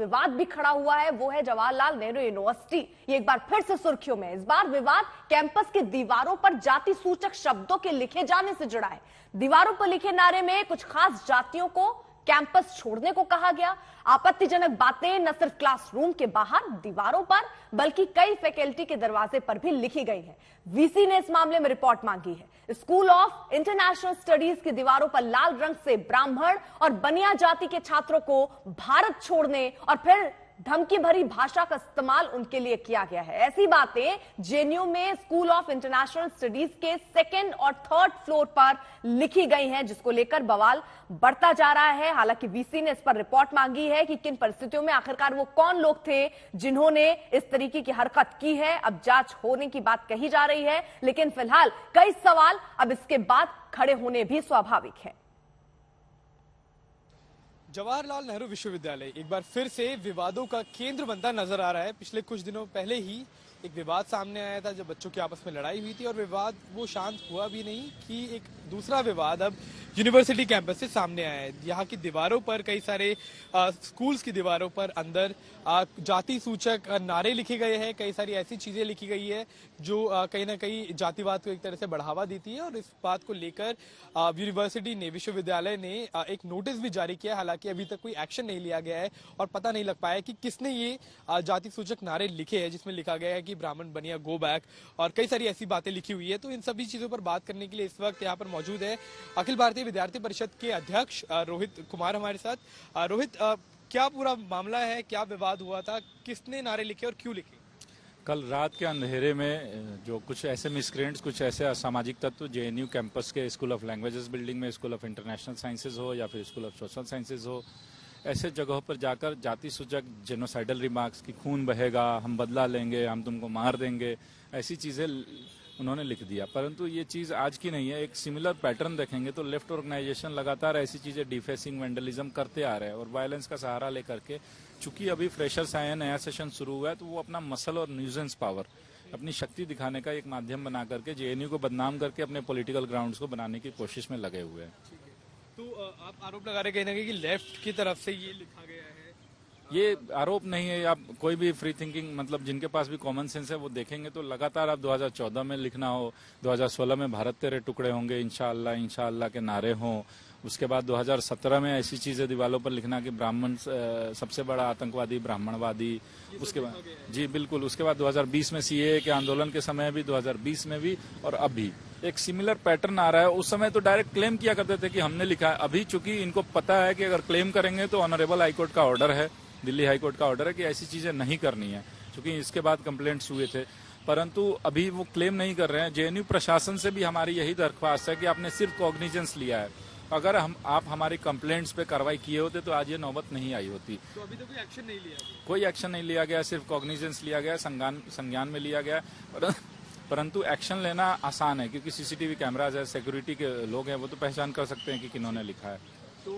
विवाद भी खड़ा हुआ है, वो है जवाहरलाल नेहरू यूनिवर्सिटी। ये एक बार फिर से सुर्खियों में। इस बार विवाद कैंपस की दीवारों पर जाति सूचक शब्दों के लिखे जाने से जुड़ा है। दीवारों पर लिखे नारे में कुछ खास जातियों को कैंपस छोड़ने को कहा गया। आपत्तिजनक बातें न सिर्फ क्लासरूम के बाहर दीवारों पर बल्कि कई फैकल्टी के दरवाजे पर भी लिखी गई है। वीसी ने इस मामले में रिपोर्ट मांगी है। स्कूल ऑफ इंटरनेशनल स्टडीज की दीवारों पर लाल रंग से ब्राह्मण और बनिया जाति के छात्रों को भारत छोड़ने और फिर धमकी भरी भाषा का इस्तेमाल उनके लिए किया गया है। ऐसी बातें जेएनयू में स्कूल ऑफ इंटरनेशनल स्टडीज के सेकेंड और थर्ड फ्लोर पर लिखी गई हैं, जिसको लेकर बवाल बढ़ता जा रहा है। हालांकि वीसी ने इस पर रिपोर्ट मांगी है कि किन परिस्थितियों में आखिरकार वो कौन लोग थे जिन्होंने इस तरीके की हरकत की है। अब जांच होने की बात कही जा रही है, लेकिन फिलहाल कई सवाल अब इसके बाद खड़े होने भी स्वाभाविक है। जवाहरलाल नेहरू विश्वविद्यालय एक बार फिर से विवादों का केंद्र बनता नजर आ रहा है। पिछले कुछ दिनों पहले ही एक विवाद सामने आया था जब बच्चों की आपस में लड़ाई हुई थी और विवाद वो शांत हुआ भी नहीं कि एक दूसरा विवाद अब यूनिवर्सिटी कैंपस से सामने आया है। यहाँ की दीवारों पर कई सारे स्कूल्स की दीवारों पर अंदर जाति सूचक नारे लिखे गए हैं। कई सारी ऐसी चीजें लिखी गई है जो कहीं ना कहीं जातिवाद को एक तरह से बढ़ावा देती है और इस बात को लेकर यूनिवर्सिटी ने विश्वविद्यालय ने एक नोटिस भी जारी किया। हालांकि अभी तक कोई एक्शन नहीं लिया गया है और पता नहीं लग पाया कि किसने ये जाति सूचक नारे लिखे हैं, जिसमें लिखा गया है कि ब्राह्मण बनिया गो बैक और कई सारी ऐसी बातें लिखी हुई है। तो इन सभी चीजों पर बात करने के लिए इस वक्त यहाँ पर मौजूद है अखिल भारतीय विद्यार्थी परिषद के अध्यक्ष रोहित कुमार हमारे साथ। रोहित, क्या पूरा मामला है, क्या विवाद हुआ था, किसने नारे लिखे और क्यों लिखे? कल रात के अंधेरे में जो कुछ ऐसे मिसक्रेंट्स, कुछ ऐसे असामाजिक तत्व जेएनयू कैंपस के स्कूल ऑफ लैंग्वेजेस बिल्डिंग में, स्कूल ऑफ इंटरनेशनल साइंसेज हो या फिर स्कूल ऑफ सोशल साइंसेज हो, ऐसे जगहों पर जाकर जाति सूचक जेनोसाइडल रिमार्क्स की खून बहेगा, हम बदला लेंगे, हम तुमको मार देंगे, ऐसी चीज़ें उन्होंने लिख दिया। परंतु ये चीज़ आज की नहीं है। एक सिमिलर पैटर्न देखेंगे तो लेफ्ट ऑर्गेनाइजेशन लगातार ऐसी चीज़ें डिफेसिंग, वेंडलिज्म करते आ रहे हैं और वायलेंस का सहारा लेकर के, चूंकि अभी फ्रेशर्स आए हैं, नया सेशन शुरू हुआ है, तो वो अपना मसल और न्यूजेंस पावर, अपनी शक्ति दिखाने का एक माध्यम बना करके जेएनयू को बदनाम करके अपने पॉलिटिकल ग्राउंड्स को बनाने की कोशिश में लगे हुए हैं। तो आप आरोप लगा रहे कहीं ना कहीं कि लेफ्ट की तरफ से ये लिखा गया है? ये आरोप नहीं है। आप कोई भी फ्री थिंकिंग, मतलब जिनके पास भी कॉमन सेंस है, वो देखेंगे तो लगातार आप 2014 में लिखना हो, 2016 में भारत तेरे टुकड़े होंगे, इंशाअल्लाह इंशाअल्लाह के नारे हों, उसके बाद 2017 में ऐसी चीजें दीवालों पर लिखना कि ब्राह्मण सबसे बड़ा आतंकवादी ब्राह्मणवादी, उसके बाद जी बिल्कुल, उसके बाद 2020 में सीएए के आंदोलन के समय भी, 2020 में भी और अब भी एक सिमिलर पैटर्न आ रहा है। उस समय तो डायरेक्ट क्लेम किया करते थे कि हमने लिखा है। अभी चूंकि इनको पता है कि अगर क्लेम करेंगे तो ऑनरेबल हाईकोर्ट का ऑर्डर है, दिल्ली हाईकोर्ट का ऑर्डर है कि ऐसी चीजें नहीं करनी है, क्योंकि इसके बाद कंप्लेंट्स हुए थे, परंतु अभी वो क्लेम नहीं कर रहे हैं। जेएनयू प्रशासन से भी हमारी यही दरख्वास्त है कि आपने सिर्फ कॉग्निजेंस लिया है। अगर आप हमारी कंप्लेंट्स पे कार्रवाई किए होते तो आज ये नौबत नहीं आई होती। तो अभी तो कोई एक्शन नहीं लिया गया? कोई एक्शन नहीं लिया गया, सिर्फ कॉग्निजेंस लिया गया, संज्ञान में लिया गया। परंतु एक्शन लेना आसान है क्योंकि सीसीटीवी कैमराज है, सिक्योरिटी के लोग हैं, वो तो पहचान कर सकते हैं कि किन्होंने लिखा है। तो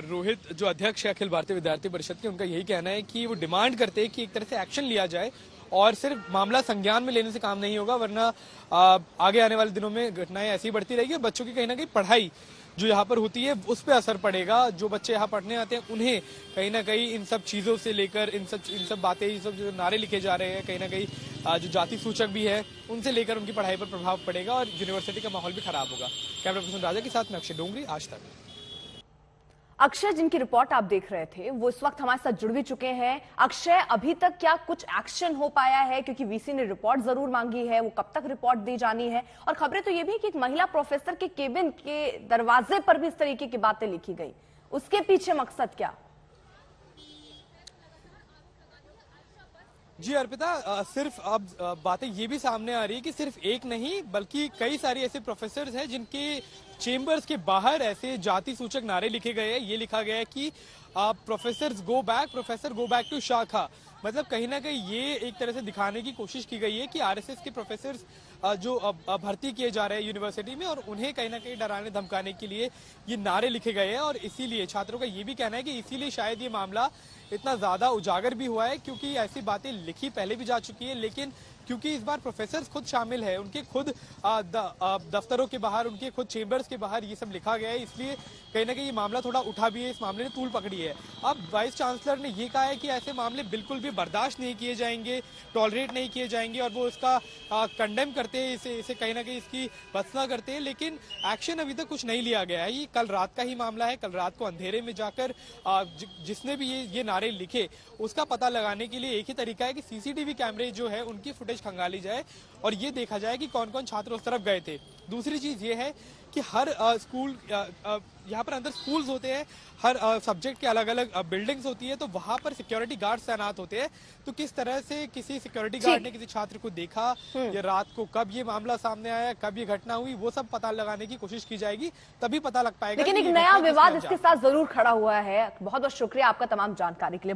रोहित जो अध्यक्ष है अखिल भारतीय विद्यार्थी परिषद के, उनका यही कहना है कि वो डिमांड करते हैं कि एक तरह से एक्शन लिया जाए और सिर्फ मामला संज्ञान में लेने से काम नहीं होगा, वरना आगे आने वाले दिनों में घटनाएं ऐसी बढ़ती रहेगी और बच्चों की कहीं ना कहीं पढ़ाई जो यहाँ पर होती है उस पर असर पड़ेगा। जो बच्चे यहाँ पढ़ने आते हैं उन्हें कहीं ना कहीं इन सब चीज़ों से लेकर इन सब बातें, ये सब जो नारे लिखे जा रहे हैं, कहीं ना कहीं जो जाति सूचक भी है उनसे लेकर उनकी पढ़ाई पर प्रभाव पड़ेगा और यूनिवर्सिटी का माहौल भी खराब होगा। कैमरा पर्सन राजा के साथ में अक्षय डोंगरी, आज तक। अक्षय, जिनकी रिपोर्ट आप देख रहे थे वो इस वक्त हमारे साथ जुड़ भी चुके हैं। अक्षय, अभी तक क्या कुछ एक्शन हो पाया है? क्योंकि वीसी ने रिपोर्ट जरूर मांगी है, वो कब तक रिपोर्ट दी जानी है? और खबरें तो ये भी कि एक महिला प्रोफेसर के केबिन के दरवाजे पर भी इस तरीके की बातें लिखी गई, उसके पीछे मकसद क्या? जी अर्पिता, सिर्फ अब बातें ये भी सामने आ रही है कि सिर्फ एक नहीं बल्कि कई सारी ऐसे प्रोफेसर हैं जिनके चेंबर्स के बाहर ऐसे जाति सूचक नारे लिखे गए हैं। ये लिखा गया है कि प्रोफेसर गो बैक टू शाखा। मतलब कहीं ना कहीं ये एक तरह से दिखाने की कोशिश की गई है कि आरएसएस के प्रोफेसर जो भर्ती किए जा रहे हैं यूनिवर्सिटी में और उन्हें कहीं ना कहीं डराने धमकाने के लिए ये नारे लिखे गए हैं और इसीलिए छात्रों का ये भी कहना है कि इसीलिए शायद ये मामला इतना ज्यादा उजागर भी हुआ है, क्योंकि ऐसी बातें लिखी पहले भी जा चुकी है, लेकिन क्योंकि इस बार प्रोफेसर खुद शामिल है, उनके खुद दफ्तरों के बाहर, उनके खुद चेंबर्स के बाहर ये सब लिखा गया है, इसलिए कहीं ना कहीं ये मामला थोड़ा उठा भी है, इस मामले ने तूल पकड़ी है। अब वाइस चांसलर ने ये कहा है कि ऐसे मामले बिल्कुल भी बर्दाश्त नहीं किए जाएंगे, टॉलरेट नहीं किए जाएंगे, और वो इसका कंडेम करते हैं, इसे कहीं ना कहीं इसकी भत्सना करते हैं, लेकिन एक्शन अभी तक कुछ नहीं लिया गया है। ये कल रात का ही मामला है। कल रात को अंधेरे में जाकर जिसने भी ये नारे लिखे उसका पता लगाने के लिए एक ही तरीका है कि सीसीटीवी कैमरे जो है उनकी फुटेज खंगाली जाए और ये देखा जाए कि कौन कौन छात्र उस तरफ गए थे। दूसरी चीज ये है कि हर स्कूल, यहाँ पर अंदर स्कूल्स होते हैं, हर सब्जेक्ट के अलग अलग बिल्डिंग्स होती है, तो वहां पर सिक्योरिटी गार्ड्स तैनात होते हैं। तो किस तरह से किसी सिक्योरिटी गार्ड ने किसी छात्र को देखा, या रात को कब ये मामला सामने आया, कब ये घटना हुई, वो सब पता लगाने की कोशिश की जाएगी, तभी पता लग पाएगा। लेकिन एक नया विवाद इसके साथ जरूर खड़ा हुआ है। बहुत बहुत शुक्रिया आपका तमाम जानकारी के लिए।